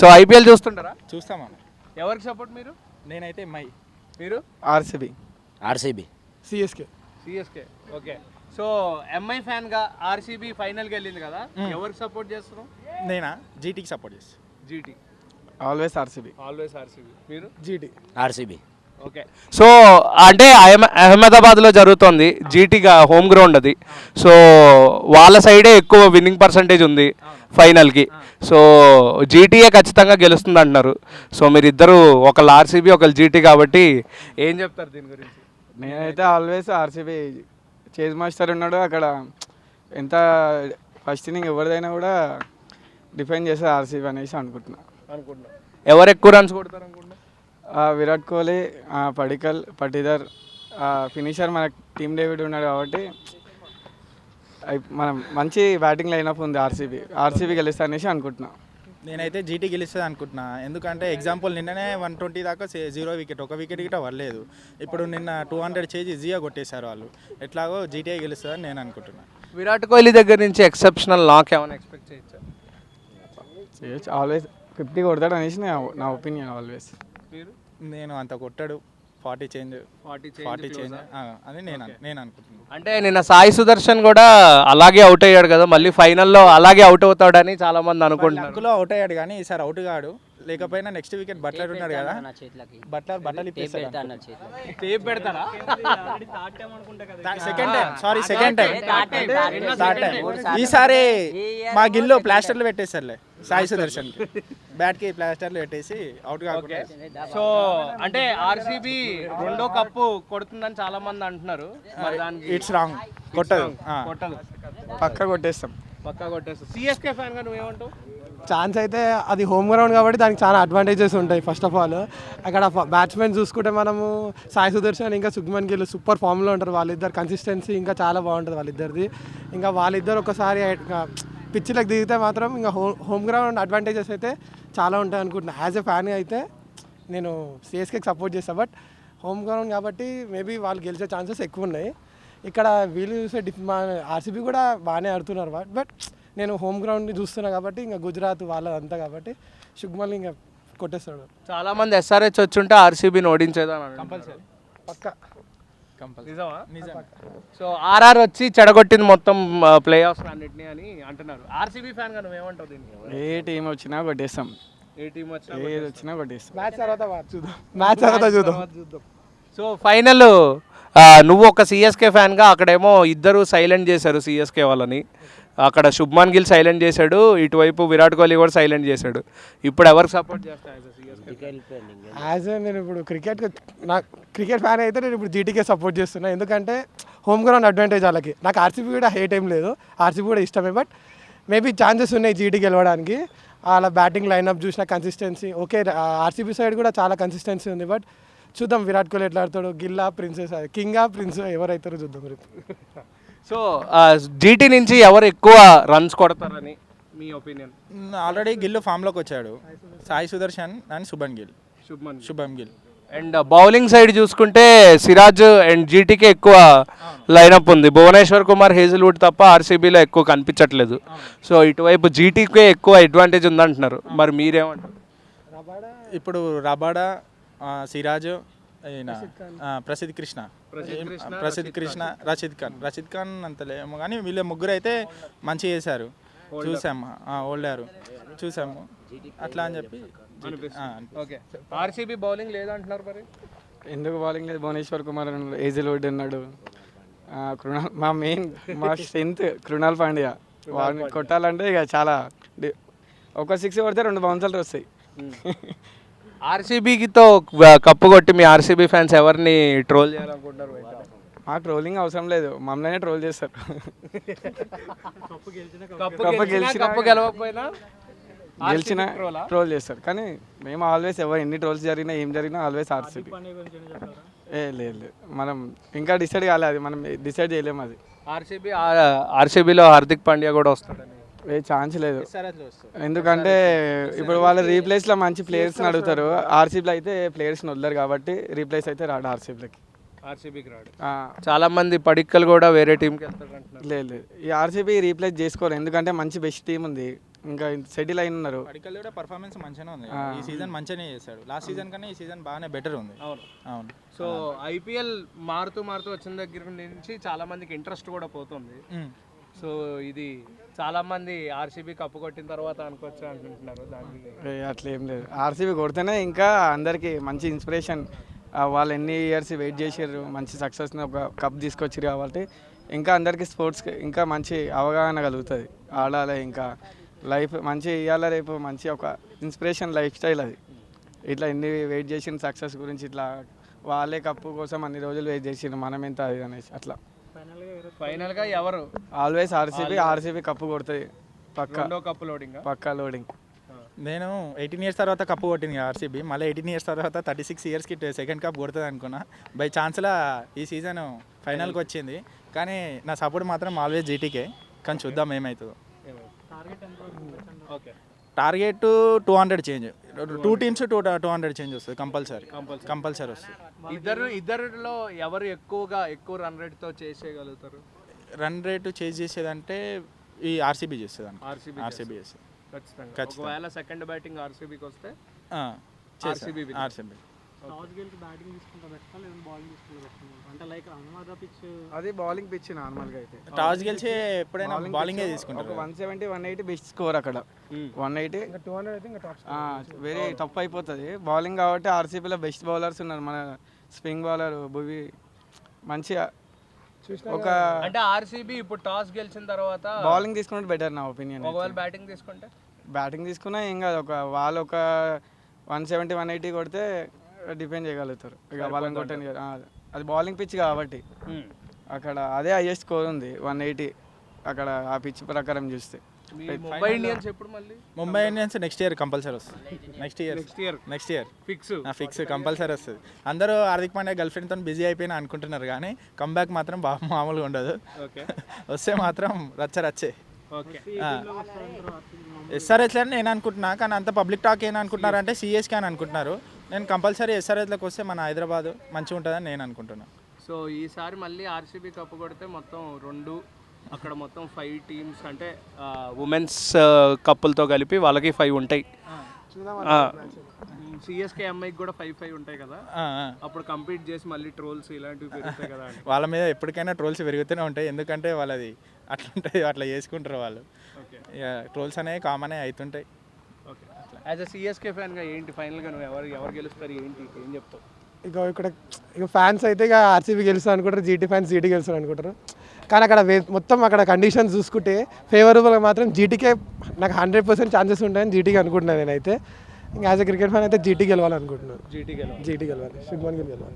So IPL చూస్తుంటారా? చూస్తామన్న. ఎవరికి support మీరు? నేనైతే ఎంఐ. మీరు? RCB CSK. Okay. So MI ఫ్యాన్గా ఆర్సీబీ ఫైనల్కి వెళ్ళింది కదా, ఎవరికి సపోర్ట్ చేస్తున్నావు? నేనా జీటీకి సపోర్ట్ చేస్తాను. జీటీ. Always RCB. మీరు? జీటీ. ఆర్సీబీ. ఓకే. సో అంటే అహ్మదాబాద్లో జరుగుతుంది, జీటీగా హోమ్ గ్రౌండ్ అది. సో వాళ్ళ సైడే ఎక్కువ విన్నింగ్ పర్సంటేజ్ ఉంది ఫైనల్కి. సో జీటీఏ ఖచ్చితంగా గెలుస్తుంది అంటున్నారు. సో మీరిద్దరు ఒకళ్ళు ఆర్సీబీ ఒకళ్ళు జీటీ కాబట్టి ఏం చెప్తారు దీని గురించి? నేనైతే ఆల్వేస్ ఆర్సీబీ. చేజ్ మాస్టర్ ఉన్నాడు అక్కడ. ఎంత ఫస్ట్ ఇన్నింగ్ ఎవరిదైనా కూడా డిఫెండ్ చేస్తారు ఆర్సీబీ అనేసి అనుకుంటున్నా. ఎవరు ఎక్కువ రన్స్ కొడతారు అనుకుంటున్నా? విరాట్ కోహ్లీ, పడికల్, పటీదర్, ఫినిషర్ మన టీమ్ డేవిడ్ ఉన్నాడు కాబట్టి మనం మంచి బ్యాటింగ్ లైనప్ ఉంది. ఆర్సీబీ గెలుస్తా అనేసి అనుకుంటున్నా. నేనైతే జీటీ గెలుస్తుంది అనుకుంటున్నా. ఎందుకంటే ఎగ్జాంపుల్ నిన్ననే 120 దాకా 0 వికెట్, ఒక వికెట్ గిట్ట పడలేదు. ఇప్పుడు నిన్న 200 చేసి ఈజీగా కొట్టేశారు వాళ్ళు. ఎట్లాగో జీటీఐ గెలుస్తుందని నేను అనుకుంటున్నా. విరాట్ కోహ్లీ దగ్గర నుంచి ఎక్సెప్షనల్ నాక్ ఏమైనా ఎక్స్పెక్ట్ చేయొచ్చు? ఆల్వేస్ 50 కొడతాడు అనేసి నా ఒపీనియన్. ఆల్వేస్ నేను అంత కొట్టాడు, 40 చేంజ్ అని నేను అనుకుంటున్నాను. అంటే నిన్న సాయి సుదర్శన్ కూడా అలాగే అవుట్ అయ్యాడు కదా, మళ్ళీ ఫైనల్లో అలాగే అవుట్ అవుతాడని చాలా మంది అనుకుంటున్నారు. లక్కులో అవుట్ అయ్యాడు కానీ ఈసారి అవుట్ కాడు. లేకపోయినా నెక్స్ట్ వికెట్ బట్లర్ ఉన్నాడు కదా, బట్టలు ఇప్పేస్తాడు. సెకండ్ టైం ఈసారి మా గిల్లో ప్లాస్టర్లు పెట్టేసారులే సాయి సుదర్శన్ బ్యాట్ కి ప్లాస్టర్లు పెట్టేసి అవుట్ కాకుండా. సో అంటే ఆర్సీబీ రెండో కప్పు కొడుతుందని చాలా మంది అంటున్నారు. It's wrong. కొట్టదు. పక్కా కొట్టేస్తాం. సిఎస్కే ఫ్యాన్ గా నువ్వేమంటావు? ఛాన్స్ అయితే అది హోమ్ గ్రౌండ్ కాబట్టి దానికి చాలా అడ్వాంటేజెస్ ఉంటాయి. ఫస్ట్ ఆఫ్ ఆల్ అక్కడ బ్యాట్స్మెన్ చూసుకుంటే మనము సాయి సుదర్శన్ ఇంకా శుభ్మన్ గిల్ సూపర్ ఫామ్లో ఉంటారు. వాళ్ళిద్దరు కన్సిస్టెన్సీ ఇంకా చాలా బాగుంటుంది వాళ్ళిద్దరిది. ఇంకా వాళ్ళిద్దరు ఒకసారి పిచ్చిలకు దిగితే మాత్రం ఇంకా హోమ్ గ్రౌండ్ అడ్వాంటేజెస్ అయితే చాలా ఉంటాయి అనుకుంటున్నాను. యాజ్ ఎ ఫ్యాన్ అయితే నేను సిఎస్కేకి సపోర్ట్ చేస్తాను. బట్ హోమ్ గ్రౌండ్ కాబట్టి మేబీ వాళ్ళు గెలిచే ఛాన్సెస్ ఎక్కువ ఉన్నాయి. ఇక్కడ వీళ్ళు చూసే మా ఆర్సీబీ కూడా బాగానే ఆడుతున్నారు. బట్ నేను హోమ్ గ్రౌండ్ని చూస్తున్నా కాబట్టి ఇంకా గుజరాత్ వాళ్ళదంతా కాబట్టి శుభ్మన్ ఇంకా కొట్టేస్తాడు. చాలా మంది ఎస్ఆర్హెచ్ వచ్చుంటే ఆర్సీబీని ఓడించేదాన్ని కంపల్సరీ. పక్కా. సో ఆర్ఆర్ వచ్చి చెడగొట్టింది మొత్తం ప్లే ఆఫ్స్ అన్నిటిని అని అంటున్నారు. ఆర్సీబీ ఫ్యాన్ గా నువ్వేమంటావు దీనికి? ఏ టీం వచ్చినా కొట్టేస్తాం. ఏది వచ్చినా కొట్టేస్తాం. మ్యాచ్ తర్వాత చూద్దాం. సో ఫైనల్ నువ్వు ఒక సిఎస్కే ఫ్యాన్గా, అక్కడేమో ఇద్దరు సైలెంట్ చేశారు సిఎస్కే వాళ్ళని. అక్కడ శుభ్మన్ గిల్ సైలెంట్ చేశాడు, ఇటువైపు విరాట్ కోహ్లీ కూడా సైలెంట్ చేశాడు. ఇప్పుడు ఎవరికి సపోర్ట్ చేస్తాను? యాజ్ నేను ఇప్పుడు క్రికెట్ ఫ్యాన్ అయితే నేను ఇప్పుడు జీటీకే సపోర్ట్ చేస్తున్నా. ఎందుకంటే హోమ్ గ్రౌండ్ అడ్వాంటేజ్ వాళ్ళకి. నాకు ఆర్సీబీ కూడా హేట్ ఏం లేదు, ఆర్సీబీ కూడా ఇష్టమే. బట్ మేబీ ఛాన్సెస్ ఉన్నాయి జీటీ గెలవడానికి. అలా బ్యాటింగ్ లైనప్ చూసిన కన్సిస్టెన్సీ ఓకే. ఆర్సీబీ సైడ్ కూడా చాలా కన్సిస్టెన్సీ ఉంది. బట్ చూద్దాం విరాట్ కోహ్లీ ఎట్లా ఆడతాడు. గిల్లా ప్రిన్సెస్, కింగా ప్రిన్స్ ఎవరైతారో చూద్దాం రేపు. సో జీటీ నుంచి ఎవరు ఎక్కువ రన్స్ కొడతారని మీ ఒపీనియన్? ఆల్రెడీ గిల్ ఫామ్లోకి వచ్చాడు, సాయి సుదర్శన్ అండ్ శుభం గిల్. అండ్ బౌలింగ్ సైడ్ చూసుకుంటే సిరాజ్ అండ్ జీటీకే ఎక్కువ లైనప్ ఉంది. భువనేశ్వర్ కుమార్, హేజిల్వుడ్ తప్ప ఆర్సీబీలో ఎక్కువ కనిపించట్లేదు. సో ఇటువైపు జీటీకే ఎక్కువ అడ్వాంటేజ్ ఉందంటున్నారు. మరి మీరేమంటారు? ఇప్పుడు రబాడా, సిరాజ్, ప్రసిద్ధ్ కృష్ణ, రషీద్ ఖాన్ అంతలేమో కానీ వీళ్ళ ముగ్గురు అయితే మంచిగా చేశారు. చూసాము, ఓల్డారు చూసాము అట్లా అని చెప్పి. ఓకే. ఆర్సీబీ బౌలింగ్ లేదంటున్నారు. మరి ఎందుకు బౌలింగ్ లేదు? భువనేశ్వర్ కుమార్ ఉన్నాడు, హేజిల్వుడ్ ఉన్నాడు, మా స్ట్రెంత్ కృణాల్ పాండ్యా. వాడిని కొట్టాలంటే ఇక చాలా ఒక 6 కొడితే 2 బౌన్సర్లు వస్తాయి. ఆర్సీబీతో కప్పు కొట్టి మీ ఆర్సీబీ ఫ్యాన్స్ ఎవరిని ట్రోల్ చేయాలనుకుంటున్నారు? మాకు ట్రోలింగ్ అవసరం లేదు, మమ్మల్ని ట్రోల్ చేస్తారు. గెలిచినా ట్రోల్ చేస్తారు. కానీ మేము ఆల్వేస్ ఎన్ని ట్రోల్స్ జరిగినా ఏం జరిగినా ఆల్వేస్ ఆర్సీబీ. లేదు, మనం ఇంకా డిసైడ్ కాలేదు, అది మనం డిసైడ్ చేయలేము. అది ఆర్సీబీలో హార్దిక్ పాండ్యా కూడా వస్తాడని ఏ ఛాన్స్ లేదు. ఎందుకంటే ఇప్పుడు వాళ్ళ రీప్లేస్లో మంచి ప్లేయర్స్ని అడుగుతారు. ఆర్సీబీలో అయితే ప్లేయర్స్ని వదలరు కాబట్టి రీప్లేస్ అయితే రాడు ఆర్సీబీకి రాడు. చాలా మంది పడిక్కలు కూడా వేరే టీంకి వెళ్తారు. లేదు, ఈ ఆర్సీబీ రీప్లేస్ చేసుకోరు. ఎందుకంటే మంచి బెస్ట్ టీం ఉంది. ఇంకా సెటిల్ అయిన ఉన్నారు. పడికల్ కూడా పర్ఫార్మెన్స్ మంచిగానే ఉంది ఈ సీజన్ మంచిగానే చేశాడు లాస్ట్ సీజన్ కన్నా ఈ సీజన్ బాగానే బెటర్ ఉంది అవును సో ఐపీఎల్ మారుతూ వచ్చిన దగ్గర నుంచి చాలా మందికి ఇంట్రెస్ట్ కూడా పోతుంది. సో ఇది చాలా మంది ఆర్సీబీ కప్పు కొట్టిన తర్వాత అనుకోవచ్చు అనుకుంటున్నారు దాన్ని. అట్లా ఏం లేదు, ఆర్సీబీ కొడితేనే ఇంకా అందరికీ మంచి ఇన్స్పిరేషన్. వాళ్ళు ఎన్ని ఇయర్స్ వెయిట్ చేసారు, మంచి సక్సెస్ని ఒక కప్ తీసుకొచ్చారు కాబట్టి ఇంకా అందరికీ స్పోర్ట్స్కి ఇంకా మంచి అవగాహన కలుగుతుంది. ఆడాలి ఇంకా లైఫ్ మంచి ఇవ్వాలి, రేపు మంచి ఒక ఇన్స్పిరేషన్ లైఫ్ స్టైల్ అది. ఇట్లా ఎన్ని వెయిట్ చేసిన సక్సెస్ గురించి ఇట్లా వాళ్ళే కప్పు కోసం అన్ని రోజులు వెయిట్ చేసిండ్రు, మనం ఎంత అది అనేసి అట్లా. ఫైనల్గా ఎవరు ఆల్వేస్ ఆర్సీబీ కప్పు కొడుతుంది పక్కా, కప్పు లోడింగ్ పక్కా లోడింగ్. నేను 18 ఇయర్స్ తర్వాత కప్పు కొట్టింది ఆర్సీబీ, మళ్ళీ 18 ఇయర్స్ తర్వాత 36 ఇయర్స్కి సెకండ్ కప్ కొడుతుంది అనుకున్నా. బై ఛాన్స్లా ఈ సీజన్ ఫైనల్కి వచ్చింది, కానీ నా సపోర్ట్ మాత్రం ఆల్వేస్ జీటీకే. కానీ చూద్దాం ఏమవుతుందో. టార్గెట్ 200 చేంజ్, 2 టీమ్స్ 200 చేంజ్ వస్తుంది కంపల్సరీ వస్తుంది. ఇద్దరిలో ఎవరు ఎక్కువ రన్ రేట్తో చేసేయగలుగుతారు? రన్ రేటు చేంజ్ చేసేదంటే ఈ ఆర్సీబీ చేస్తుంది ఆర్సీబీ చేస్తుంది ఖచ్చితంగా. ఒకవేళ సెకండ్ బ్యాటింగ్ ఆర్సీబీకి వస్తే ఆర్సీబీ అది బౌలింగ్ పిచ్ నార్మల్గా అయితే టాస్ గెలిచి ఎప్పుడైనా బౌలింగే తీసుకుంటారు. ఒక 170, 180 బెస్ట్ స్కోర్ అక్కడ. 180 వెరీ టఫ్ అయిపోతుంది బౌలింగ్ కాబట్టి. ఆర్సీబీలో బెస్ట్ బౌలర్స్ ఉన్నారు, మన స్పిన్ బౌలర్ భువి మంచిగా ఒక అంటే ఆర్సీబీ ఇప్పుడు టాస్ గెలిచిన తర్వాత బౌలింగ్ తీసుకుంటే బెటర్ నా ఒపీనియన్. ఒకవేళ బ్యాటింగ్ తీసుకుంటే బ్యాటింగ్ తీసుకున్నా ఏం కాదు, వాళ్ళు ఒక 170, 180 కొడితే డిఫెండ్ చేయగలుగుతారు ఇక వాళ్ళని కొట్టండి. అది బౌలింగ్ పిచ్ కాబట్టి అక్కడ అదే హైయెస్ట్ స్కోర్ ఉంది 180 అక్కడ ఆ పిచ్ ప్రకారం చూస్తే. ముంబై ఇండియన్స్ ఎప్పుడు మళ్ళీ? Mumbai Indians next year compulsory వస్తుంది. నెక్స్ట్ ఇయర్ ఫిక్స్ కంపల్సరీ వస్తుంది. అందరూ హార్దిక్ పాండ్యా గర్ల్ ఫ్రెండ్తో బిజీ అయిపోయినా అనుకుంటున్నారు, కానీ కంబ్యాక్ మాత్రం మామూలుగా ఉండదు. వస్తే మాత్రం రచ్చే. ఎస్ఆర్హెచ్లో అని నేను అనుకుంటున్నా, కానీ అంత పబ్లిక్ టాక్ ఏం అనుకుంటున్నారంటే సిఎస్కే అని అనుకుంటున్నారు. నేను కంపల్సరీ ఎస్ఆర్హెచ్లోకి వస్తే మన హైదరాబాద్ మంచిగా ఉంటుందని నేను అనుకుంటున్నాను. సో ఈసారి మళ్ళీ ఆర్సీబీ కప్పు కొడితే మొత్తం 2 అక్కడ మొత్తం 5 టీమ్స్ అంటే ఉమెన్స్ కప్పులతో కలిపి వాళ్ళకి 5 ఉంటాయి. సిఎస్కే ఎంఐకి కూడా 5 ఉంటాయి కదా, అప్పుడు కంప్లీట్ చేసి మళ్ళీ ట్రోల్స్ ఇలాంటివి పెరుగుతాయి కదా. వాళ్ళ మీద ఎప్పటికైనా ట్రోల్స్ పెరుగుతూనే ఉంటాయి, ఎందుకంటే వాళ్ళది అట్లా ఉంటుంది, అట్లా చేసుకుంటారు వాళ్ళు. ట్రోల్స్ అనేవి కామనే అవుతుంటాయి. ఓకే, యాజ్ అ సిఎస్కే ఫ్యాన్గా ఏంటి ఫైనల్గా నువ్వు ఎవరు గెలుస్తారు ఏంటి ఏం చెప్తావు? ఇక ఫ్యాన్స్ అయితే ఇక ఆర్సీబీ గెలుస్తారు అనుకుంటారు, జీటీ ఫ్యాన్స్ జీటీ గెలుస్తారు అనుకుంటారు. కానీ అక్కడ మొత్తం అక్కడ కండిషన్స్ చూసుకుంటే ఫేవరబుల్గా మాత్రం జీటీకే నాకు 100% ఛాన్సెస్ ఉంటాయని జీటీకి అనుకుంటున్నాను నేనైతే. ఇంకా యాజ్ అ క్రికెట్ ఫ్యాన్ అయితే జీటీ గెలవాలనుకుంటున్నాను. జీటీ గెలవాలి, శుభ్మన్ గిల్ గెలవాలి.